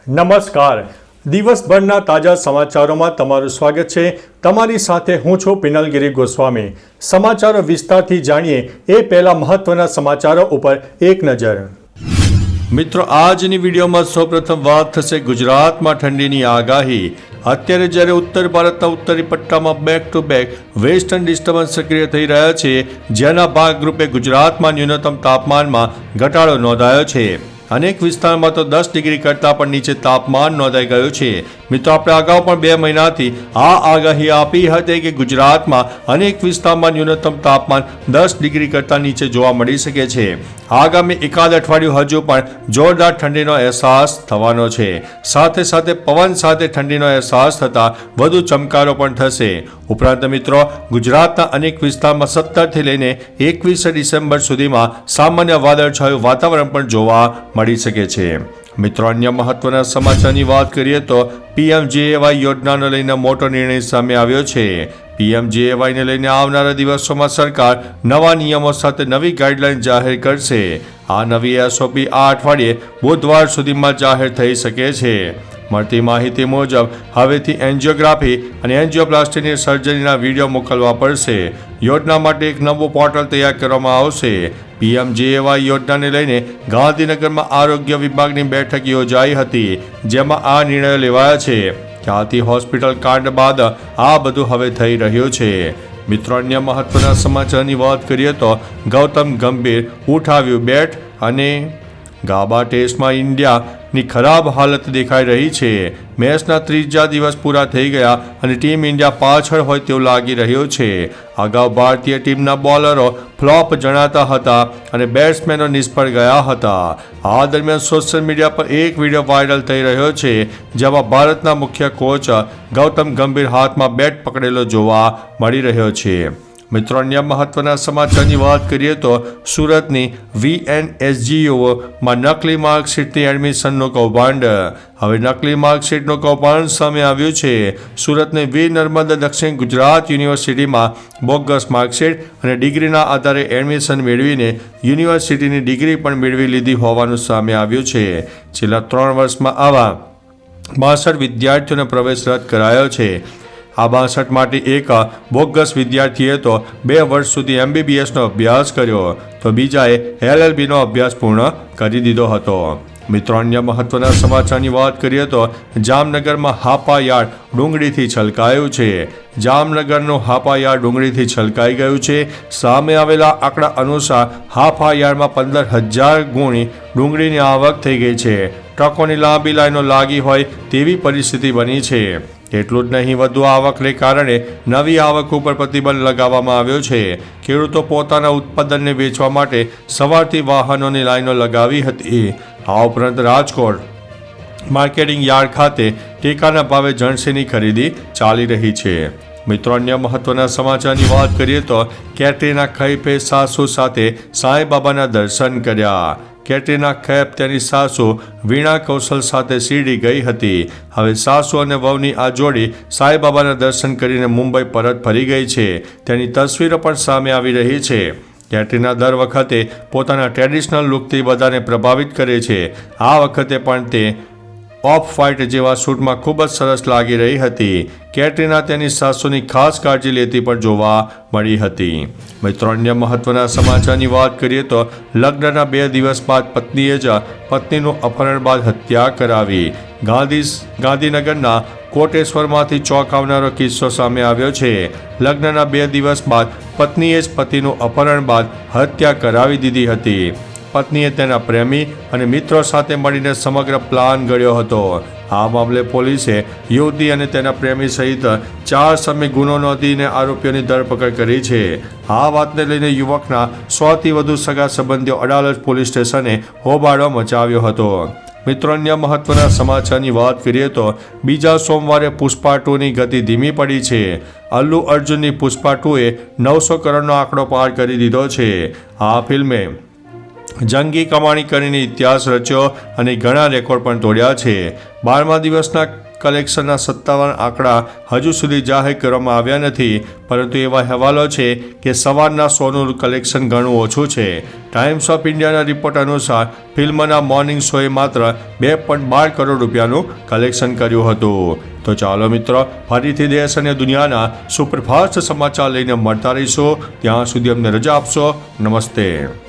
નમસ્કાર. દિવસભરના તાજા સમાચારોમાં તમારું સ્વાગત છે. તમારી સાથે હું છું પિનલગીરી ગોસ્વામી. સમાચારો વિસ્તારથી જાણીએ એ પહેલા મહત્વના સમાચારો ઉપર એક નજર. મિત્રો, આજની વિડીયોમાં સૌપ્રથમ વાત થશે ગુજરાતમાં ઠંડીની આગાહી. અત્યારે જ્યારે ઉત્તર ભારતના ઉત્તરી પટ્ટામાં back to back western disturbance સક્રિય થઈ રહ્યા છે, જેના ભાગરૂપે ગુજરાતમાં ન્યૂનતમ તાપમાનમાં ઘટાડો નોંધાયો છે. અનેક વિસ્તારમાં તો 10 ડિગ્રી કરતાં પણ નીચે તાપમાન નોંધાઈ ગયું છે. મિત્રો, આપણે અગાઉ પણ 2 મહિનાથી આ આગાહી આપી હતી કે ગુજરાતમાં અનેક વિસ્તારમાં ન્યૂનતમ તાપમાન 10 ડિગ્રી કરતાં નીચે જોવા મળી શકે છે. આગામી એકાદ અઠવાડિયું હજુ પણ જોરદાર ઠંડીનો અહેસાસ થવાનો છે. સાથે સાથે પવન સાથે ઠંડીનો અહેસાસ થતાં વધુ ચમકારો પણ થશે. ઉપરાંત મિત્રો, ગુજરાતના અનેક વિસ્તારમાં 17થી લઈને 21 ડિસેમ્બર સુધીમાં સામાન્ય વાદળછાયું વાતાવરણ પણ જોવા મળી શકે છે. મિત્રો, અન્ય મહત્વના સમાચારની વાત કરીએ તો પીએમજેએવાય યોજનાને લઈને મોટો નિર્ણય સામે આવ્યો છે. પીએમજેએવાયને લઈને આવનારા દિવસોમાં સરકાર નવા નિયમો સાથે નવી ગાઈડલાઈન જાહેર કરશે. આ નવી એસઓપી આ અઠવાડિયે બુધવાર સુધીમાં જાહેર થઈ શકે છે. મળતી માહિતી મુજબ હવેથી એન્જિયોગ્રાફી અને એન્જિયોપ્લાસ્ટીની સર્જરીના વિડીયો મોકલવા પડશે. યોજના માટે એક નવું પોર્ટલ તૈયાર કરવામાં આવશે. પીએમજેએવાય યોજનાને લઈને ગાંધીનગરમાં આરોગ્ય વિભાગની બેઠક યોજાઈ હતી, જેમાં આ નિર્ણયો લેવાયા છે. ખ્યાતિ હોસ્પિટલ કાંડ બાદ આ બધું હવે થઈ રહ્યું છે. મિત્રો, અન્ય મહત્વના સમાચારની વાત કરીએ તો ગૌતમ ગંભીર ઉઠાવ્યું બેટ અને ગાબા ટેસ્ટમાં ઇન્ડિયાની ખરાબ હાલત દેખાઈ રહી છે. મેચના ત્રીજા દિવસ પૂરા થઈ ગયા અને ટીમ ઇન્ડિયા પાછળ હોય તેવું લાગી રહ્યું છે. અગાઉ ભારતીય ટીમના બોલરો ફ્લોપ જણાતા હતા અને બેટ્સમેનો નિષ્ફળ ગયા હતા. આ દરમિયાન સોશિયલ મીડિયા પર એક વિડીયો વાયરલ થઈ રહ્યો છે, જેમાં ભારતના મુખ્ય કોચ ગૌતમ ગંભીર હાથમાં બેટ પકડેલો જોવા મળી રહ્યો છે. મિત્રો, અન્ય મહત્વના સમાચારની વાત કરીએ તો સુરતની VNSGUમાં નકલી માર્કશીટની એડમિશનનું કૌભાંડ. હવે નકલી માર્કશીટનું કૌભાંડ સામે આવ્યું છે. સુરતની વીર નર્મદ દક્ષિણ ગુજરાત યુનિવર્સિટીમાં બોગસ માર્કશીટ અને ડિગ્રીના આધારે એડમિશન મેળવીને યુનિવર્સિટીની ડિગ્રી પણ મેળવી લીધી હોવાનું સામે આવ્યું છે. છેલ્લા 3 વર્ષમાં આવા 62 વિદ્યાર્થીઓનો પ્રવેશ રદ કરાયો છે. આ 62 માટે એક બોગસ વિદ્યાર્થીએ તો 2 વર્ષ સુધી MBBSનો અભ્યાસ કર્યો, તો બીજાએ LLBનો અભ્યાસ પૂર્ણ કરી દીધો હતો. મિત્રો, અન્ય મહત્વના સમાચારની વાત કરીએ તો જામનગરમાં હાપા યાર્ડ ડુંગળીથી છલકાયું છે. જામનગરનું હાપા યાર્ડ ડુંગળીથી છલકાઈ ગયું છે. સામે આવેલા આંકડા અનુસાર હાપા યાર્ડમાં 15,000 ગુણી ડુંગળીની આવક થઈ ગઈ છે. ટ્રકોની લાંબી લાઈનો લાગી હોય તેવી પરિસ્થિતિ બની છે. એટલું જ નહીં, વધુ આવકને કારણે નવી આવક ઉપર પ્રતિબંધ લગાવવામાં આવ્યો છે. ખેડૂતો પોતાના ઉત્પાદનને વેચવા માટે સવારથી વાહનોની લાઈનો લગાવી હતી. આ ઉપરાંત રાજકોટ માર્કેટિંગ યાર્ડ ખાતે ટેકાના ભાવે જણસીની ખરીદી ચાલી રહી છે. મિત્રો, અન્ય મહત્વના સમાચારની વાત કરીએ તો કેટરીના કૈફે સાસુ સાથે સાંઈબાબાના દર્શન કર્યા. કેટરીના કૈફ તેની સાસુ વીણા કૌશલ સાથે શિરડી ગઈ હતી. હવે સાસુ અને વહુની આ જોડી સાંઈબાબાના દર્શન કરીને મુંબઈ પરત ફરી ગઈ છે. તેની તસવીરો પણ સામે આવી રહી છે. કેટરીના દર વખતે પોતાના ટ્રેડિશનલ લુકથી બધાને પ્રભાવિત કરે છે. આ વખતે પણ તે ઓફ વ્હાઇટ જેવા સૂટમાં ખૂબ જ સરસ લાગી રહી હતી. કેટરીના તેની સાસુની ખાસ કાળજી લેતી પણ જોવા મળી હતી. મિત્રો, અન્ય મહત્વના સમાચારની વાત કરીએ તો લગ્નના 2 દિવસ બાદ પત્નીએ જ પત્નીનું અપહરણ બાદ હત્યા કરાવી. ગાંધીનગરના કોટેશ્વરમાંથી ચોંકાવનારો કિસ્સો સામે આવ્યો છે. લગ્નના 2 દિવસ બાદ પત્નીએ જ પતિનું અપહરણ બાદ હત્યા કરાવી દીધી હતી. પત્નીએ તેના પ્રેમી અને મિત્રો સાથે મળીને સમગ્ર પ્લાન ઘડ્યો હતો. આ મામલે પોલીસે યુવતી અને તેના પ્રેમી સહિત 4 સામે ગુનો નોંધીને આરોપીઓની ધરપકડ કરી છે. આ વાતને લઈને યુવકના 100થી વધુ સગા સંબંધીઓ અડાલજ પોલીસ સ્ટેશને હોબાળો મચાવ્યો હતો. મિત્રો, અન્ય મહત્વના સમાચારની વાત કરીએ તો બીજા સોમવારે પુષ્પા 2ની ગતિ ધીમી પડી છે. અલ્લુ અર્જુનની પુષ્પા 2એ 900 કરોડનો આંકડો પાર કરી દીધો છે. આ ફિલ્મે જંગી કમાણી કરીને ઇતિહાસ રચ્યો અને ઘણા રેકોર્ડ પણ તોડ્યા છે. 12મા દિવસના કલેક્શનના સત્તાવાર આંકડા હજુ સુધી જાહેર કરવામાં આવ્યા નથી, પરંતુ એવા અહેવાલો છે કે સવારના શોનું કલેક્શન ઘણું ઓછું છે. ટાઈમ્સ ઓફ ઇન્ડિયાના રિપોર્ટ અનુસાર ફિલ્મના મોર્નિંગ શોએ માત્ર 2.12 કરોડ રૂપિયાનું કલેક્શન કર્યું હતું. તો ચાલો મિત્રો, ફરીથી દેશ અને દુનિયાના સુપરફાસ્ટ સમાચાર લઈને મળતા રહીશું. ત્યાં સુધી અમને રજા આપશો. નમસ્તે.